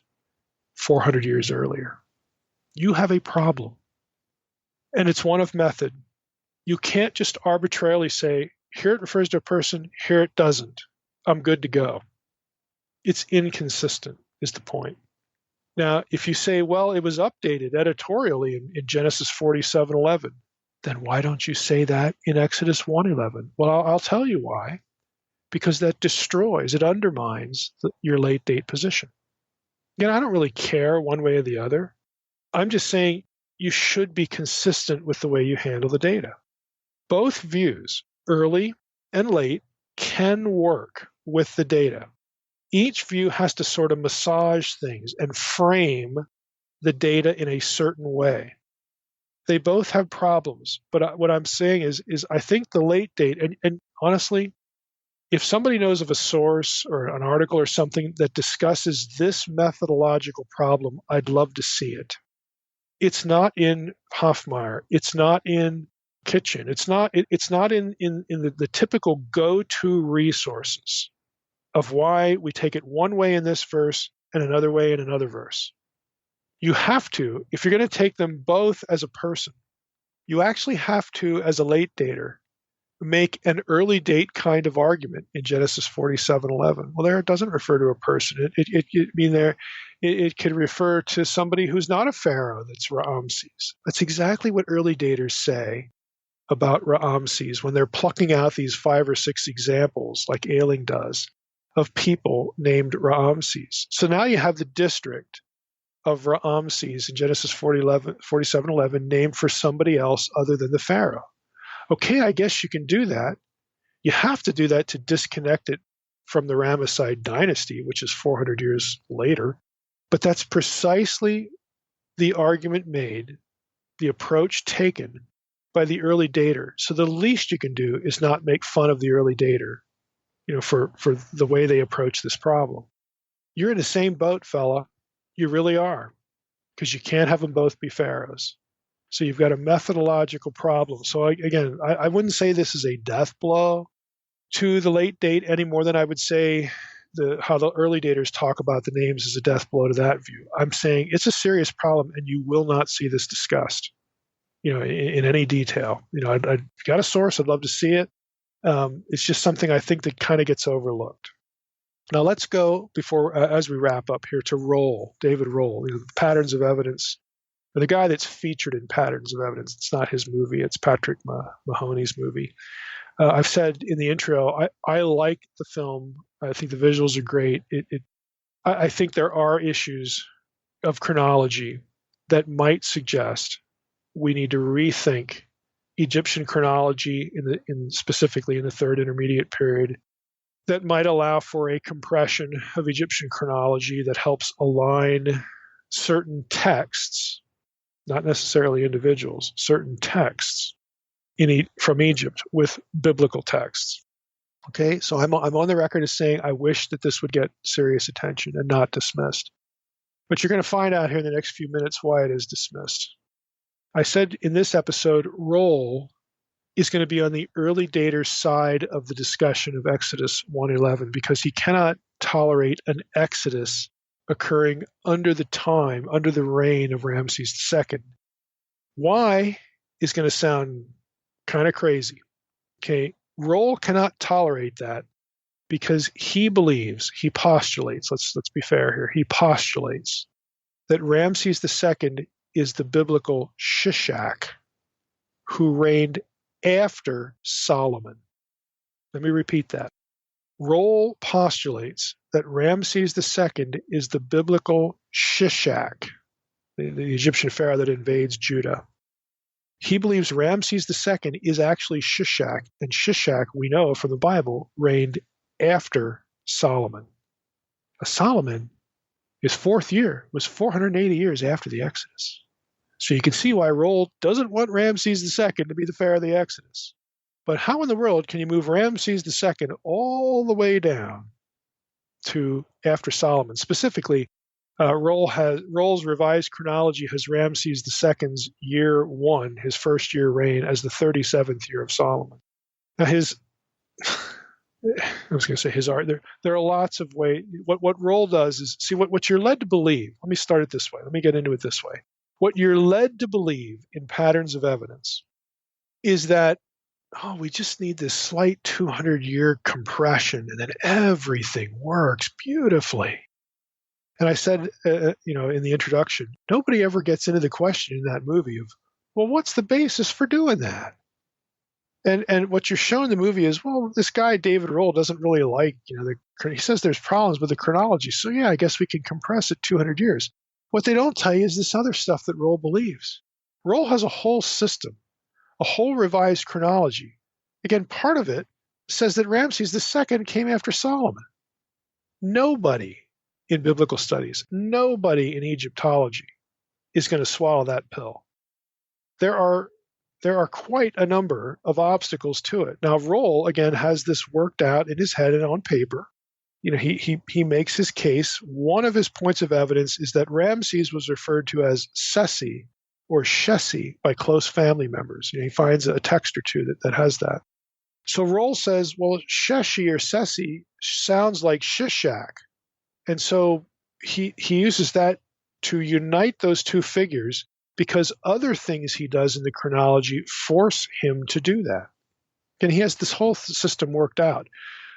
Speaker 3: 400 years earlier. You have a problem, and it's one of method. You can't just arbitrarily say, here it refers to a person, here it doesn't. I'm good to go. It's inconsistent, is the point. Now, if you say, well, it was updated editorially in Genesis 47:11, then why don't you say that in Exodus 1:11? Well, I'll tell you why. Because that destroys, it undermines your late date position. Again, I don't really care one way or the other. I'm just saying you should be consistent with the way you handle the data. Both views, early and late, can work with the data. Each view has to sort of massage things and frame the data in a certain way. They both have problems, but what I'm saying is I think the late date, and honestly, if somebody knows of a source or an article or something that discusses this methodological problem, I'd love to see it. It's not in Hofmeyr. It's not in Kitchen. It's not in the typical go-to resources of why we take it one way in this verse and another way in another verse. You have to, if you're going to take them both as a person, you actually have to, as a late dater, make an early date kind of argument in Genesis 47:11. Well, there it doesn't refer to a person. It could refer to somebody who's not a pharaoh that's Raamses. That's exactly what early daters say about Raamses when they're plucking out these 5 or 6 examples, like Ailing does, of people named Raamses. So now you have the district of Raamses in Genesis 47:11 named for somebody else other than the pharaoh. Okay, I guess you can do that. You have to do that to disconnect it from the Ramesside dynasty, which is 400 years later. But that's precisely the argument made, the approach taken by the early dater. So the least you can do is not make fun of the early dater, for the way they approach this problem. You're in the same boat, fella. You really are, because you can't have them both be pharaohs. So you've got a methodological problem. So again, I wouldn't say this is a death blow to the late date any more than I would say how the early daters talk about the names as a death blow to that view. I'm saying it's a serious problem, and you will not see this discussed, in any detail. I've got a source. I'd love to see it. It's just something I think that kind of gets overlooked. Now let's go as we wrap up here to Rohl, David Rohl, Patterns of Evidence. The guy that's featured in Patterns of Evidence. It's not his movie. It's Patrick Mahoney's movie. I've said in the intro, I like the film. I think the visuals are great. I think there are issues of chronology that might suggest we need to rethink Egyptian chronology specifically in the Third Intermediate Period, that might allow for a compression of Egyptian chronology that helps align certain texts, not necessarily individuals, certain texts from Egypt with biblical texts. Okay, so I'm on the record as saying I wish that this would get serious attention and not dismissed. But you're going to find out here in the next few minutes why it is dismissed. I said in this episode, Rohl is going to be on the early dater side of the discussion of Exodus 1:11 because he cannot tolerate an Exodus occurring under the reign of Raamses II. Why is going to sound kind of crazy. Okay, Rohl cannot tolerate that because he postulates, let's be fair here, he postulates that Raamses II is the biblical Shishak who reigned after Solomon. Let me repeat that. Rohl postulates that Raamses II is the biblical Shishak, the Egyptian pharaoh that invades Judah. He believes Raamses II is actually Shishak, and Shishak, we know from the Bible, reigned after Solomon. Solomon, his fourth year, was 480 years after the Exodus. So you can see why Rohl doesn't want Raamses II to be the pharaoh of the Exodus. But how in the world can you move Raamses II all the way down to after Solomon? Specifically, Rohl's revised chronology has Raamses II's year 1, his first year reign, as the 37th year of Solomon. Now his art. There are lots of ways. What Rohl does is see what you're led to believe. Let me start it this way. Let me get into it this way. What you're led to believe in Patterns of Evidence is that we just need this slight 200-year compression, and then everything works beautifully. And I said, in the introduction, nobody ever gets into the question in that movie of, well, what's the basis for doing that? And what you're showing in the movie is, well, this guy, David Rohl, doesn't really like, he says there's problems with the chronology. So yeah, I guess we can compress it 200 years. What they don't tell you is this other stuff that Rohl believes. Rohl has a whole system, a whole revised chronology. Again, part of it says that Raamses II came after Solomon. Nobody in biblical studies, nobody in Egyptology is going to swallow that pill. There are quite a number of obstacles to it. Now, Rohl, again, has this worked out in his head and on paper. He makes his case. One of his points of evidence is that Raamses was referred to as Sesi or Shesi by close family members. He finds a text or two that has that. So Rohl says, well, Sheshi or Sesi sounds like Shishak. And so he uses that to unite those two figures because other things he does in the chronology force him to do that. And he has this whole system worked out.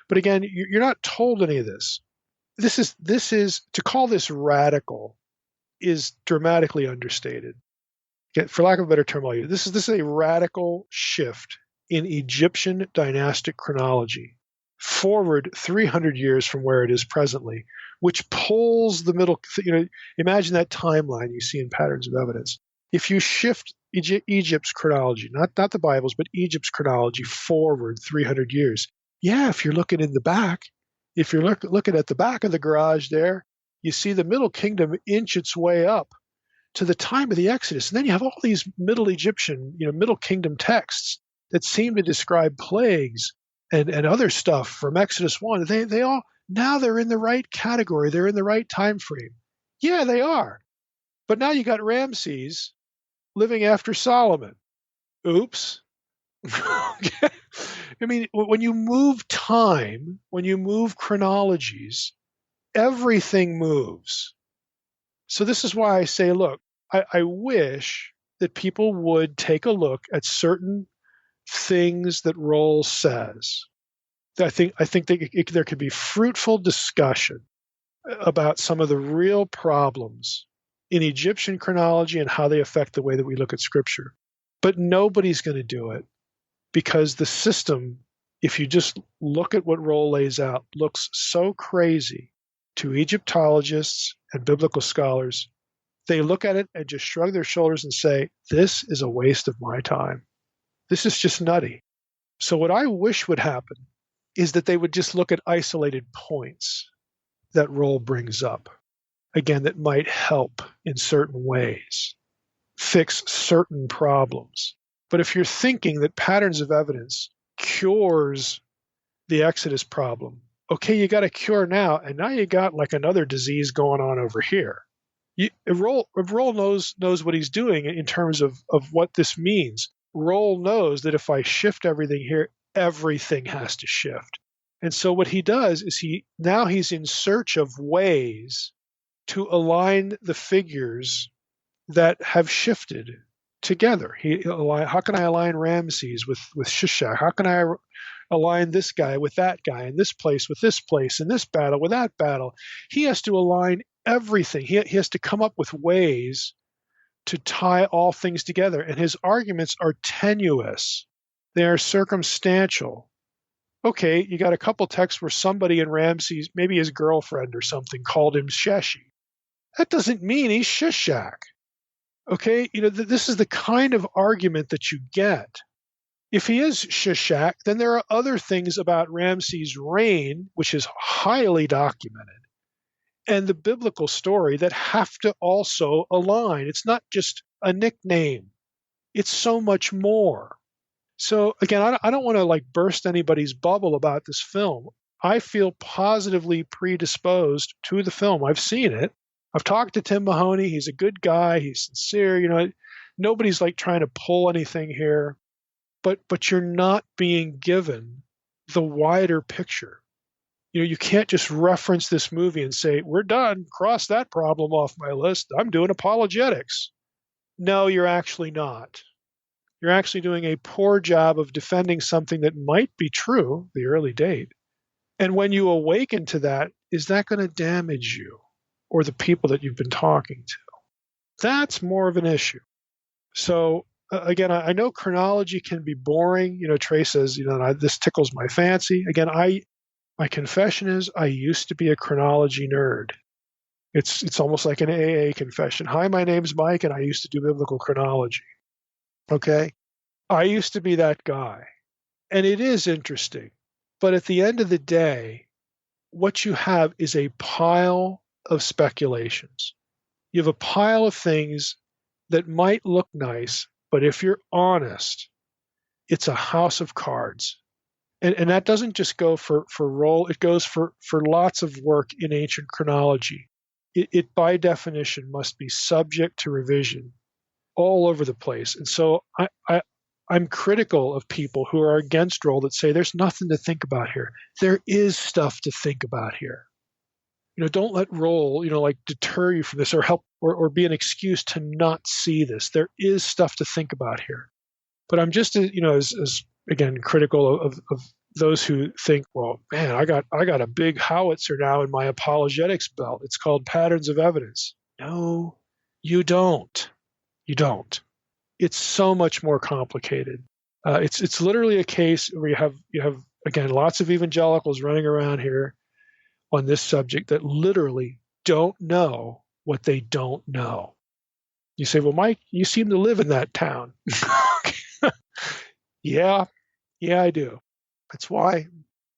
Speaker 3: But again, you're not told any of this. This is to call this radical is dramatically understated. For lack of a better term, this is a radical shift in Egyptian dynastic chronology forward 300 years from where it is presently, which pulls the middle. Imagine that timeline you see in Patterns of Evidence. If you shift Egypt's chronology, not the Bible's, but Egypt's chronology forward 300 years, yeah, if you're looking in the back, if you're looking at the back of the garage there, you see the Middle Kingdom inch its way up to the time of the Exodus. And then you have all these Middle Egyptian, Middle Kingdom texts that seem to describe plagues and other stuff from Exodus 1. They all, now they're in the right category. They're in the right time frame. Yeah, they are. But now you got Raamses living after Solomon. Oops. I mean, when you move time, when you move chronologies, everything moves. So this is why I say, look, I wish that people would take a look at certain things that Rohl says. I think that there could be fruitful discussion about some of the real problems in Egyptian chronology and how they affect the way that we look at Scripture. But nobody's going to do it because the system, if you just look at what Rohl lays out, looks so crazy to Egyptologists and biblical scholars. They look at it and just shrug their shoulders and say, this is a waste of my time. This is just nutty. So what I wish would happen is that they would just look at isolated points that Rohl brings up, again, that might help in certain ways, fix certain problems. But if you're thinking that patterns of evidence cures the Exodus problem, okay, you got a cure now, and now you got like another disease going on over here. If Rohl knows what he's doing in terms of what this means, Rohl knows that if I shift everything here, everything has to shift. And so what he does is he's in search of ways to align the figures that have shifted together. How can I align Raamses with Shishak? How can I align this guy with that guy, and this place with this place, and this battle with that battle? He has to align everything. He has to come up with ways to tie all things together. And his arguments are tenuous. They are circumstantial. Okay, you got a couple texts where somebody in Raamses, maybe his girlfriend or something, called him Sheshi. That doesn't mean he's Shishak. Okay, this is the kind of argument that you get. If he is Shishak, then there are other things about Raamses' reign, which is highly documented, and the biblical story that have to also align. It's not just a nickname. It's so much more. So again, I don't want to burst anybody's bubble about this film. I feel positively predisposed to the film. I've seen it. I've talked to Tim Mahoney. He's a good guy. He's sincere. Nobody's trying to pull anything here, but you're not being given the wider picture. You can't just reference this movie and say, we're done, cross that problem off my list, I'm doing apologetics. No, you're actually not. You're actually doing a poor job of defending something that might be true, the early date. And when you awaken to that, is that going to damage you or the people that you've been talking to? That's more of an issue. So again, I know chronology can be boring. Trey says, this tickles my fancy. Again, my confession is I used to be a chronology nerd. It's almost like an AA confession. Hi, my name's Mike, and I used to do biblical chronology. Okay? I used to be that guy. And it is interesting. But at the end of the day, what you have is a pile of speculations. You have a pile of things that might look nice, but if you're honest, it's a house of cards. And that doesn't just go for Rohl. It goes for lots of work in ancient chronology. It by definition must be subject to revision all over the place. And so I'm critical of people who are against Rohl that say there's nothing to think about here. There is stuff to think about here. Don't let Rohl, deter you from this or help or be an excuse to not see this. There is stuff to think about here. But I'm just, as again, critical of those who think, well, man, I got a big howitzer now in my apologetics belt. It's called patterns of evidence. No, you don't. You don't. It's so much more complicated. It's literally a case where you have again lots of evangelicals running around here on this subject that literally don't know what they don't know. You say, well, Mike, you seem to live in that town. Yeah, I do. That's why,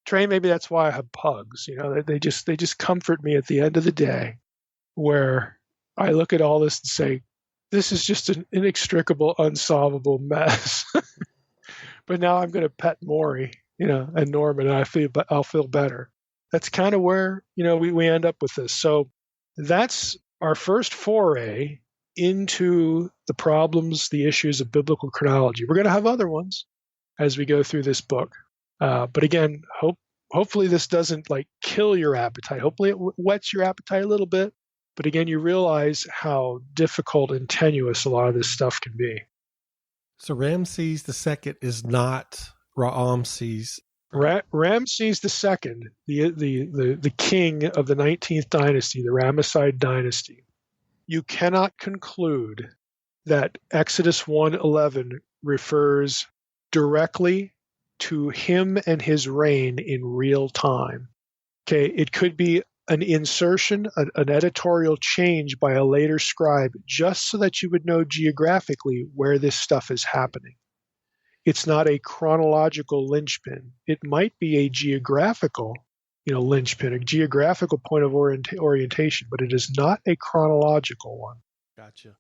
Speaker 3: Trey, maybe that's why I have pugs. They just comfort me at the end of the day, where I look at all this and say, this is just an inextricable, unsolvable mess. But now I'm going to pet Maury, and Norman, and I'll feel better. That's kind of where, we end up with this. So that's our first foray into the problems, the issues of biblical chronology. We're going to have other ones. as we go through this book. But again, hopefully this doesn't like kill your appetite. Hopefully it whets your appetite a little bit. But again, you realize how difficult and tenuous a lot of this stuff can be.
Speaker 2: So Raamses II is not Raamses.
Speaker 3: Raamses II, the king of the 19th dynasty, the Ramesside dynasty. You cannot conclude that Exodus 1:11 refers directly to him and his reign in real time. Okay, it could be an insertion, an editorial change by a later scribe, just so that you would know geographically where this stuff is happening. It's not a chronological linchpin. It might be a geographical, linchpin, a geographical point of orientation, but it is not a chronological one.
Speaker 2: Gotcha.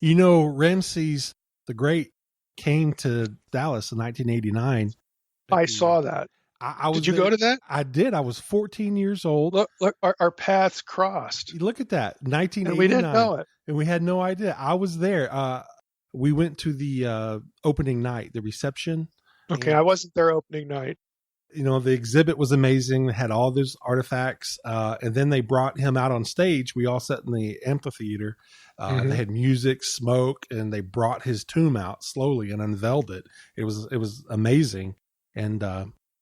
Speaker 2: Raamses the Great came to Dallas in 1989.
Speaker 3: I saw that. Did you go to that?
Speaker 2: I did. I was 14 years old.
Speaker 3: Look, our paths crossed.
Speaker 2: Look at that, 1989.
Speaker 3: And we didn't know it.
Speaker 2: And we had no idea. I was there. We went to the opening night, the reception.
Speaker 3: Okay, I wasn't there opening night.
Speaker 2: The exhibit was amazing. It had all those artifacts. And then they brought him out on stage. We all sat in the amphitheater. They had music, smoke, and they brought his tomb out slowly and unveiled it. It was amazing. And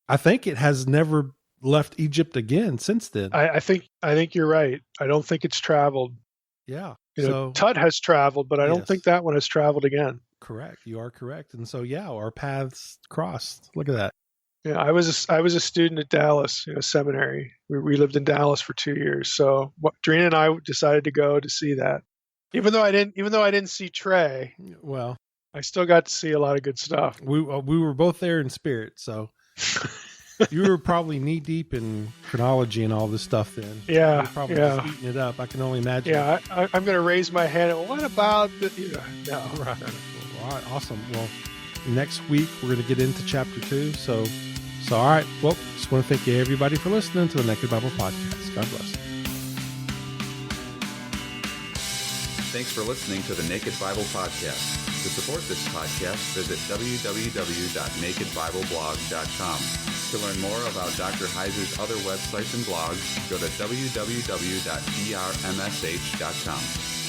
Speaker 2: I think it has never left Egypt again since then.
Speaker 3: I think you're right. I don't think it's traveled.
Speaker 2: Yeah.
Speaker 3: Tut has traveled, but I don't think that one has traveled again.
Speaker 2: Correct. You are correct. And so, our paths crossed. Look at that.
Speaker 3: Yeah, I was a student at Dallas, seminary. We lived in Dallas for 2 years. So Drina and I decided to go to see that. Even though I didn't see Trey,
Speaker 2: well,
Speaker 3: I still got to see a lot of good stuff.
Speaker 2: We were both there in spirit, so you were probably knee deep in chronology and all this stuff then.
Speaker 3: Yeah,
Speaker 2: you were probably just eating it up. I can only imagine.
Speaker 3: Yeah, I'm going to raise my hand. What about the? No,
Speaker 2: right. All right, awesome. Well, next week we're going to get into chapter 2. So all right. Well, just want to thank everybody for listening to the Naked Bible Podcast. God bless.
Speaker 4: Thanks for listening to the Naked Bible Podcast. To support this podcast, visit www.nakedbibleblog.com. To learn more about Dr. Heiser's other websites and blogs, go to www.drmsh.com.